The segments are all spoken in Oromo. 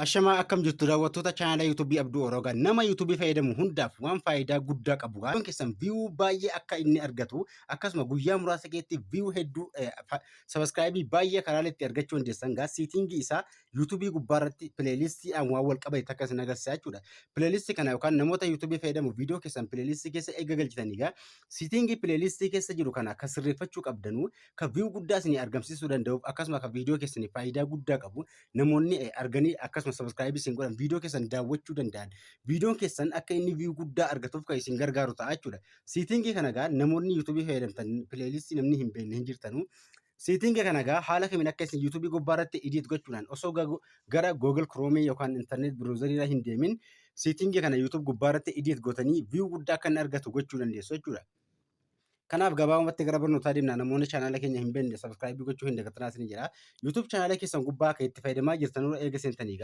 Ashamaa akkam jirtu daawwattoota chaanala yuutuubii Abduu Oroogaa nama yuutuubii fayyadamu hundaaf waan faayidaa guddaa qabu. Waan keessan viyuu baay'ee akka inni argatu akkasuma guyyaa muraasa keessatti viyuu hedduu sabiskiraayibii baay'ee karaa itti argachuu dandeessan siitingii isaa yuutuubii gubbaarratti pileelistiidhaan waan wal qabate akka isin agarsiisaa jechuudha. Pileelistii kana yookaan namoota yuutuubii fayyadamu viidiyoo keessan pileelistii keessa eega galchitanii siitingii pileelistii keessa jiru kana akka sirreeffachuu qabdanuu kan viyuu guddaa isin argamsiisuu danda'uuf akkasuma kan viidiyoo keessanii faayidaa guddaa qabu namoonni arganii akkasuma subscribe isin godhan viidiyoo keessan daawwachuu danda'an viidiyoon keessan akka inni view guddaa argatuuf kan isin gargaaru ta'a jechuudha. Siitingii kana namoonni yuutuubii fayyadamtan pileelistii namni hin beekne hin jirtanu. Siitingii kana haala kamiin akka isin yuutuubii gubbaarratti edit gochuudhaan osoo gara Google Chrome yookaan internet browser hin deemin siitingii kana yuutuub gubbaarratti edit gootanii view guddaa akka inni argatu gochuu dandeessu jechuudha. Kanaaf gabaabumatti gara barnootaa deemna namoonni chaanala keenya hin beekne subscribe gochuu hin dagatinaa isin jira. YouTube chaanala keessan gubbaa akka itti fayyadamaa jirtan eega seentanii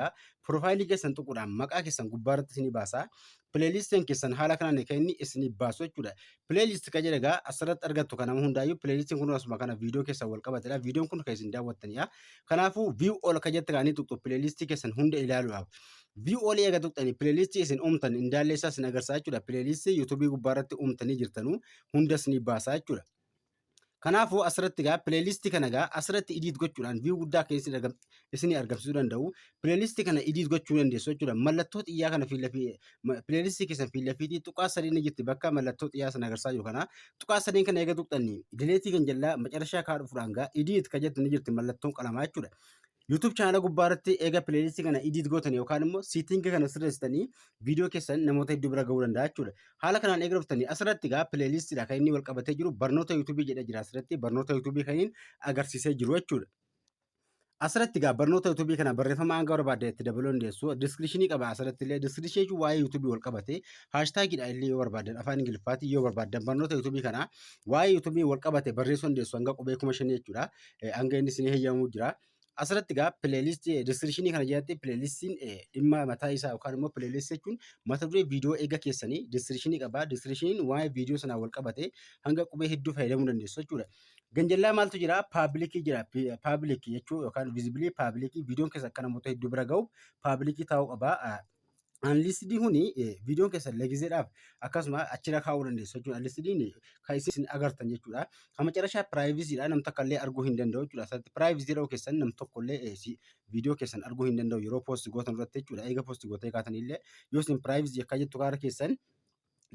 profaayilii keessan tuquudhaan maqaa keessan gubbaarratti isinii baasa. Pileelistiin keessan haala kanaan kan inni isinii baasu jechuudha. Pileelist kan jedhagaa asirratti argattu kan nama hundaayyuu pileelistiin kun asuma kana viidiyoo keessan wal qabatedha. Viidiyoon kun kan isin daawwattanidha. Kanaafuu view all kan jette kaanii tuqxu pileelistii keessan hunda ilaaluudhaaf. View all eega tuqxanii pileelistii isin uumtan indaallee isaa isin agarsiisa jechuudha. Pileelistii yuutuubii gubbaarratti uumtanii jirtanuu hunda isinii baasa jechuudha. Kanaafuu asirratti pileelistii kana asirratti edit gochuudhaan view guddaa akka isinii argamsiisuu danda'u. Pileelistii kana edit gochuu dandeessu jechuudha. Mallattoo xiyyaa kana pileelistii keessan fiillafiitii tuqaa sadiin jirti bakka mallattoo xiyyaa sana agarsiisaa jiru kana tuqaa sadiin kana eega tuqxanii dileetii kan jallaa macarashaa kaa dhufuudhaan edit kan jettu ni jirti mallattoon qalamaa jechuudha. YouTube chaanala gubbaarratti eega pileelistii kana edit gootan yookaan immoo siitingii kana sirreessitanii viidiyoo keessan namoota hedduu bira gahuu danda'a jechuudha. Haala kanaan eega dhuftanii asirratti pileelistiidha kan inni wal qabatee jiru barnoota yuutuubii jedha jira asirratti barnoota yuutuubii kan inni agarsiisee jiru jechuudha. Asirratti barnoota yuutuubii kana barreeffama hanga barbaadde itti dabaluu dandeessu. Diskiripshinii qaba asirratti illee diskiripshinii jechuun waa'ee yuutuubii wal qabate haashtaagiidha illee yoo barbaaddan afaan ingiliffaatiin yoo barbaaddan barnoota yuutuubii kana waa'ee yuutuubii wal qabate barreessuu dandeessu hanga qubee 5,000 jechuudha. Hanga inni isin heeyyamuu jira. Asirratti pileelistii diskiripshinii kana jalatti pileelistiin dhimma mataa isaa yookaan immoo pileelistii jechuun mata duree viidiyoo eega keessanii diskiripshinii qaba. Diskiripshiniin waa'ee viidiyoo sanaa wal qabate hanga qubee hedduu fayyadamuu dandeessu jechuudha. Ganjallaa maaltu jira? Paabilikii jira. Paabilikii jechuun yookaan viizibilii paabilikii viidiyoon keessa akka namoota hedduu bira gahu paabilikii taa'uu qaba. Anlistidiin kuni viidiyoon keessan legizeedhaaf akkasuma achirra kaa'uu dandeessu jechuudha. Anlistidiin kan isin agartan jechuudha. Kan macarashaa piraayivisiidha nam tokko illee arguu hin danda'u jechuudha. Asirratti piraayivizii yeroo keessan nam tokko illee viidiyoo keessan arguu hin danda'u yeroo poosti gootan irratti jechuudha. Eega poosti gootee kaatan illee yoo isin piraayivizii akka jettu kaara keessan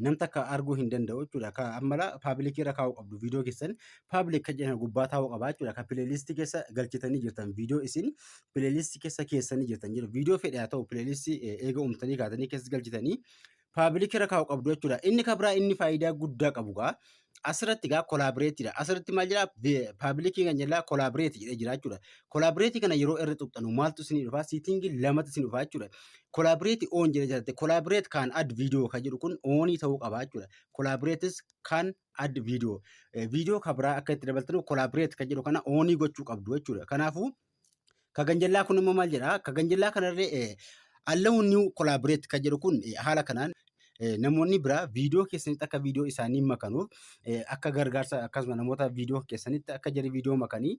nam takka arguu hin danda'u jechuudha. Kan ammala paabilikii irra kaa'uu qabdu viidiyoo keessan paabilik kan jedhan gubbaa taa'uu qaba jechuudha. Kan pileelistii keessa galchitanii jirtan viidiyoo isin pileelistii keessa keessanii jirtan jedhu viidiyoo fedhe haa ta'u pileelistii eega uumtanii kaatanii keessa galchitanii paabilikii irra kaa'uu qabdu jechuudha. Inni kan biraa inni faayidaa guddaa qabu asirratti kolaabireetiidha. Asirratti maal jedhaa paabilikii kan jedhaa kolaabireetii jedhee jira jechuudha. Kolaabireetii kana yeroo irra tuqxanu maaltu isinii dhufaa? Siitingii lamatu isin dhufaa jechuudha. Kolaabireetii oon jedhee jiraate kolaabireet kan add viidiyoo kan jedhu kun oonii ta'uu qaba jechuudha. Kolaabireetis kan add viidiyoo. Viidiyoo kan biraa akka itti dabaltanu kolaabireet kan jedhu kana oonii gochuu qabdu jechuudha. Kanaafuu kan ganjallaa kun immoo maal jedhaa? Kan ganjallaa kanarree allahu niw kolaabireet kan jedhu kun haala kanaan namoonni biraa viidiyoo keessanitti akka viidiyoo isaanii makanuuf akka gargaarsa akkasuma namoota viidiyoo keessanitti akka jari viidiyoo makanii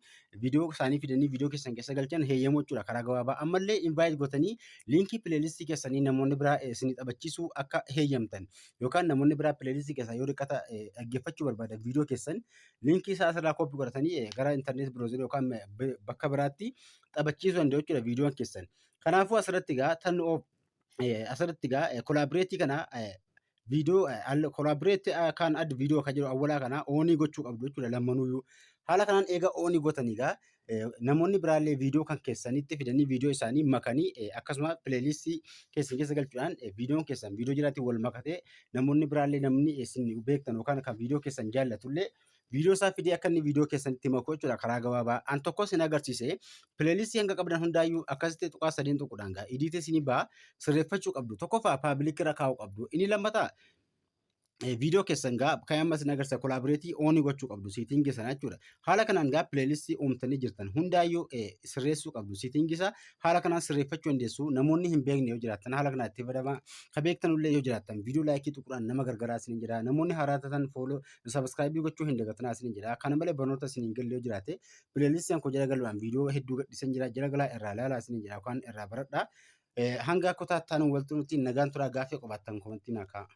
viidiyoo isaanii fidanii viidiyoo keessan keessa galchan heeyyamuu jechuudha karaa gabaabaa. Ammallee invaayit gootanii liinkii pileelistii keessanii namoonni biraa isinii taphachiisuu akka heeyyamtan yookaan namoonni biraa pileelistii keessaa yoo dhiqata dhaggeeffachuu barbaadan viidiyoo keessan liinkii isaa asirraa koppii godhatanii gara intarneet biroozerii yookaan bakka biraatti taphachiisuu danda'u jechuudha viidiyoon keessan. Kanaafuu asirratti asirratti kolaabireetii kana viidiyoo kolaabireetii kan adda viidiyoo kan jedhu awwalaa kana oonii gochuu qabdu jechuudha lamanuyyuu. Haala kanaan eega oonii gootanii namoonni biraallee viidiyoo kan keessanitti fidanii viidiyoo isaanii makanii akkasuma pileelistii keessan keessa galchuudhaan viidiyoon keessan viidiyoo jiraatiin wal makatee namoonni biraallee namni isin beektan yookaan kan viidiyoo keessan jaallatullee viidiyoo isaa fidee akka inni viidiyoo keessanitti makuu jechuudha karaa gabaabaa. An tokko isin agarsiise pileelistii hanga qabdan hundaayyuu akkasitti tuqaa sadiin tuquudhaan idiitee isinii ba'a sirreeffachuu qabdu. Tokkoffaa paabilikii irra kaa'uu qabdu. Inni lammataa viidiyoo keessan kan amma isin agarsiisa kolaabireetii oonii gochuu qabdu siitingii sana jechuudha. Haala kanaan pileelistii uumtanii jirtan hundaayyuu sirreessuu qabdu siitingii isaa haala kanaan sirreeffachuu dandeessu. Namoonni hin beekne yoo jiraattan haala kanaan itti fayyadamaa kan beektanullee yoo jiraattan viidiyoo laayikii tuquudhaan nama gargaaraa isin jira. Namoonni haaraa taatan fooloo sabiskiraayibii gochuu hin dagatinaa isin jira. Kana malee barnoota isin hin galle yoo jiraate pileelistiin koo jala galuudhaan viidiyoo hedduu gadhiisan jira jala galaa irraa ilaalaa isin jira yookaan irraa baradhaa. Hanga kutaa taanu waltu nuti nagaan turaa gaaffii qabaattan komentii naa ka'a.